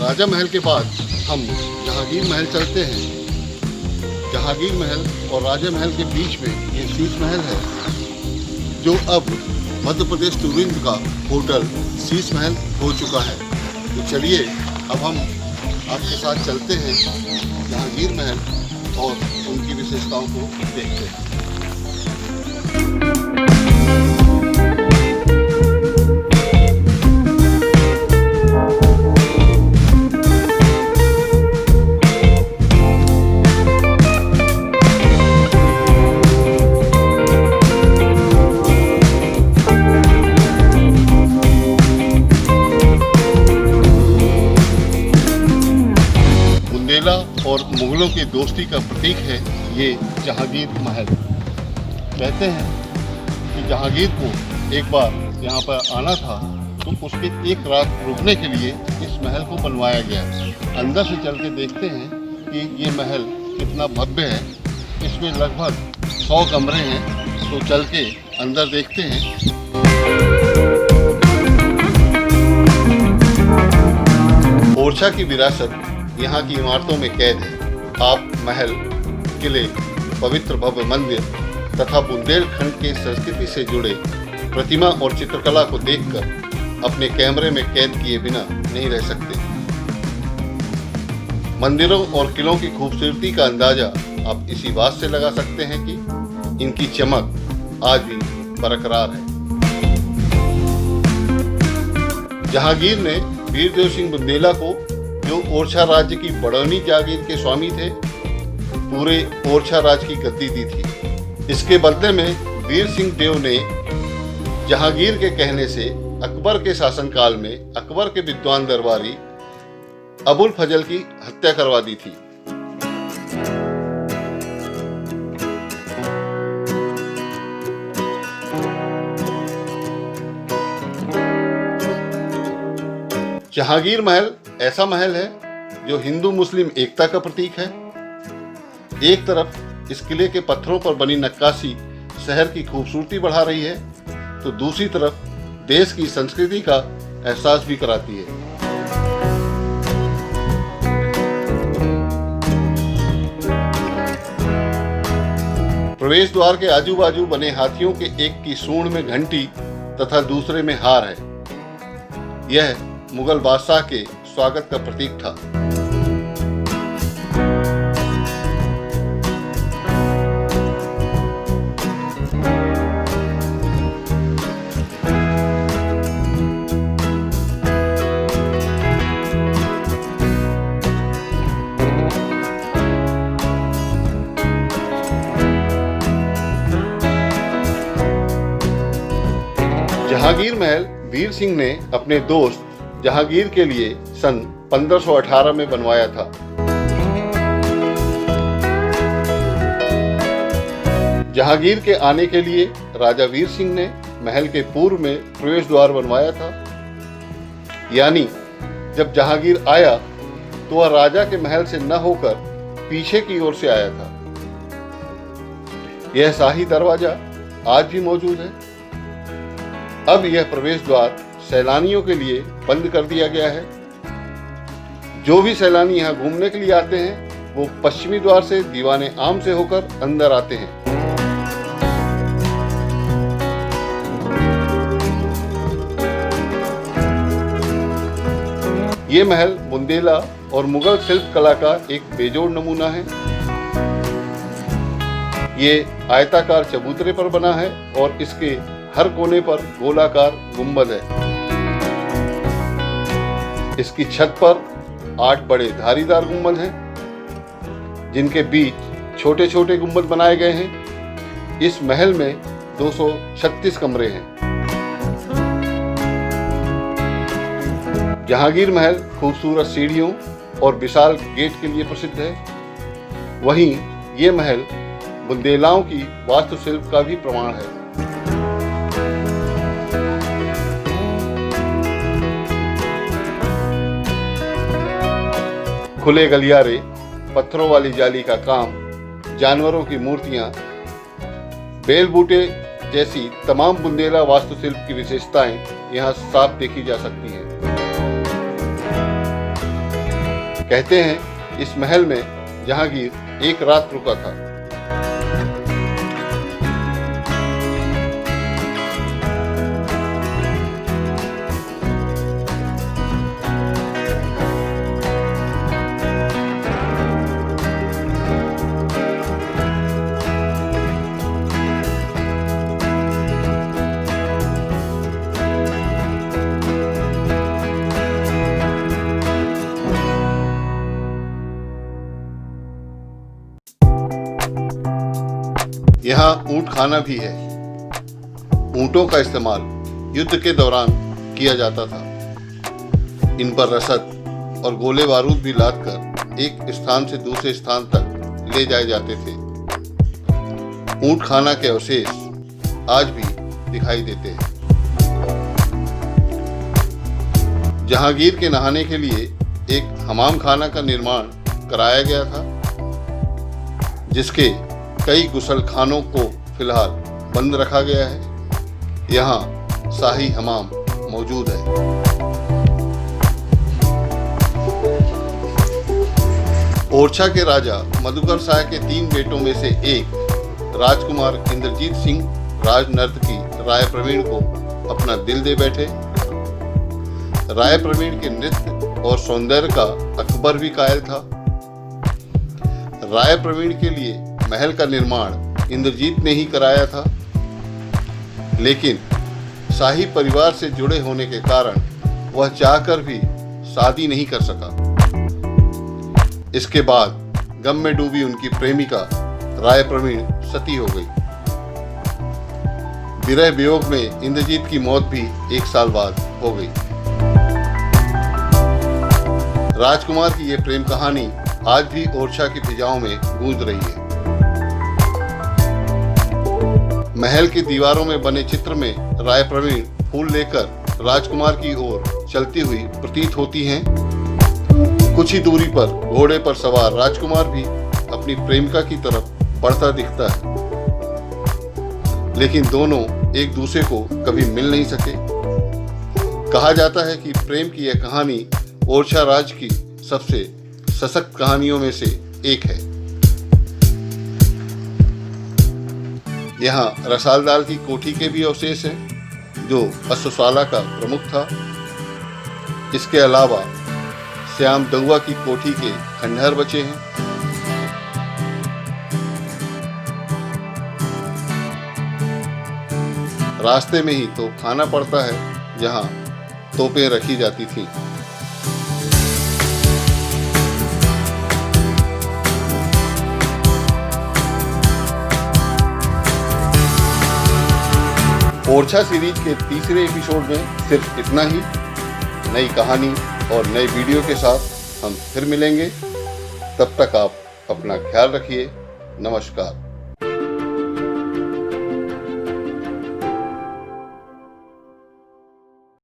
राजा महल के बाद हम जहांगीर महल चलते हैं। जहांगीर महल और राजा महल के बीच में ये शीश महल है, जो अब मध्य प्रदेश टूरिज्म का होटल शीश महल हो चुका है। तो चलिए अब हम आपके साथ चलते हैं जहांगीर महल और उनकी विशेषताओं को देखते हैं। बुंदेला और मुगलों की दोस्ती का प्रतीक है ये जहांगीर महल। कहते हैं कि जहांगीर को एक बार यहाँ पर आना था तो उसके एक रात रुकने के लिए इस महल को बनवाया गया। अंदर से चल के देखते हैं कि ये महल कितना भव्य है। इसमें लगभग 100 कमरे हैं। तो चल के अंदर देखते हैं। ओरछा की विरासत यहाँ की इमारतों में कैद है। आप महल, किले, पवित्र भव्य मंदिर तथा बुंदेलखंड के संस्कृति से जुड़े प्रतिमा और चित्रकला को देखकर अपने कैमरे में कैद किए बिना नहीं रह सकते। मंदिरों और किलों की खूबसूरती का अंदाजा आप इसी बात से लगा सकते हैं कि इनकी चमक आज भी बरकरार है। जहांगीर ने वीर देव सिंह बुंदेला को, जो ओरछा राज्य की बड़ौनी जागीर के स्वामी थे, पूरे ओरछा राज की गद्दी दी थी। इसके बदले में वीर सिंह देव ने जहांगीर के कहने से अकबर के शासनकाल में अकबर के विद्वान दरबारी अबुल फजल की हत्या करवा दी थी। जहांगीर महल ऐसा महल है जो हिंदू मुस्लिम एकता का प्रतीक है। एक तरफ इस किले के पत्थरों पर बनी नक्काशी शहर की खूबसूरती बढ़ा रही है, तो दूसरी तरफ देश की संस्कृति का एहसास भी कराती है। प्रवेश द्वार के आजू बाजू बने हाथियों के एक की सूंड में घंटी तथा दूसरे में हार है। यह मुगल बादशाह के स्वागत का प्रतीक था। जहांगीर महल वीर सिंह ने अपने दोस्त जहांगीर के लिए सन 1518 में बनवाया था। जहांगीर के आने के लिए राजा वीर सिंह ने महल के पूर्व में प्रवेश द्वार बनवाया था। यानी जब जहांगीर आया तो वह राजा के महल से न होकर पीछे की ओर से आया था। यह शाही दरवाजा आज भी मौजूद है। अब यह प्रवेश द्वार सैलानियों के लिए बंद कर दिया गया है। जो भी सैलानी यहाँ घूमने के लिए आते हैं वो पश्चिमी द्वार से दीवाने आम से होकर अंदर आते हैं। ये महल बुंदेला और मुगल शिल्प कला का एक बेजोड़ नमूना है। ये आयताकार चबूतरे पर बना है और इसके हर कोने पर गोलाकार गुंबद है। इसकी छत पर 8 बड़े धारीदार गुंबद हैं, जिनके बीच छोटे छोटे गुंबद बनाए गए हैं। इस महल में 236 कमरे हैं। जहांगीर महल खूबसूरत सीढ़ियों और विशाल गेट के लिए प्रसिद्ध है। वहीं ये महल बुंदेलाओं की वास्तुशिल्प का भी प्रमाण है। खुले गलियारे, पत्थरों वाली जाली का काम, जानवरों की मूर्तियां, बेल बूटे जैसी तमाम बुंदेला वास्तुशिल्प की विशेषताएं यहाँ साफ देखी जा सकती हैं। कहते हैं इस महल में जहांगीर एक रात रुका था। यहाँ ऊंट खाना भी है। ऊंटों का इस्तेमाल युद्ध के दौरान किया जाता था। इन पर रसद और गोले बारूद भी लादकर एक स्थान से दूसरे स्थान तक ले जाए जाते थे। ऊंट खाना के अवशेष आज भी दिखाई देते हैं। जहांगीर के नहाने के लिए एक हमाम खाना का निर्माण कराया गया था, जिसके कई गुसल खानों को फिलहाल बंद रखा गया है। यहाँ शाही हमाम मौजूद है। ओरछा के राजा मधुकर शाह के 3 बेटों में से एक राजकुमार इंद्रजीत सिंह राजनर्तकी राय प्रवीण को अपना दिल दे बैठे। राय प्रवीण के नृत्य और सौंदर्य का अकबर भी कायल था। राय प्रवीण के लिए महल का निर्माण इंद्रजीत ने ही कराया था, लेकिन शाही परिवार से जुड़े होने के कारण वह चाहकर भी शादी नहीं कर सका। इसके बाद गम में डूबी उनकी प्रेमिका राय प्रवीण सती हो गई। विरह वियोग में इंद्रजीत की मौत भी 1 साल बाद हो गई। राजकुमार की यह प्रेम कहानी आज भी ओरछा की फिजाओं में गूंज रही है। महल की दीवारों में बने चित्र में राय प्रवीण फूल लेकर राजकुमार की ओर चलती हुई प्रतीत होती हैं। कुछ ही दूरी पर घोड़े पर सवार राजकुमार भी अपनी प्रेमिका की तरफ बढ़ता दिखता है, लेकिन दोनों एक दूसरे को कभी मिल नहीं सके। कहा जाता है कि प्रेम की यह कहानी ओरछा राज्य की सबसे सशक्त कहानियों में से एक है। यहाँ रसालदार की कोठी के भी अवशेष हैं, जो अश्वशाला का प्रमुख था। इसके अलावा श्याम दउआ की कोठी के खंडहर बचे हैं। रास्ते में ही तोपखाना पड़ता है, जहाँ तोपें रखी जाती थीं। ओरछा सीरीज के तीसरे एपिसोड में सिर्फ इतना ही। नई कहानी और नए वीडियो के साथ हम फिर मिलेंगे। तब तक आप अपना ख्याल रखिए। नमस्कार।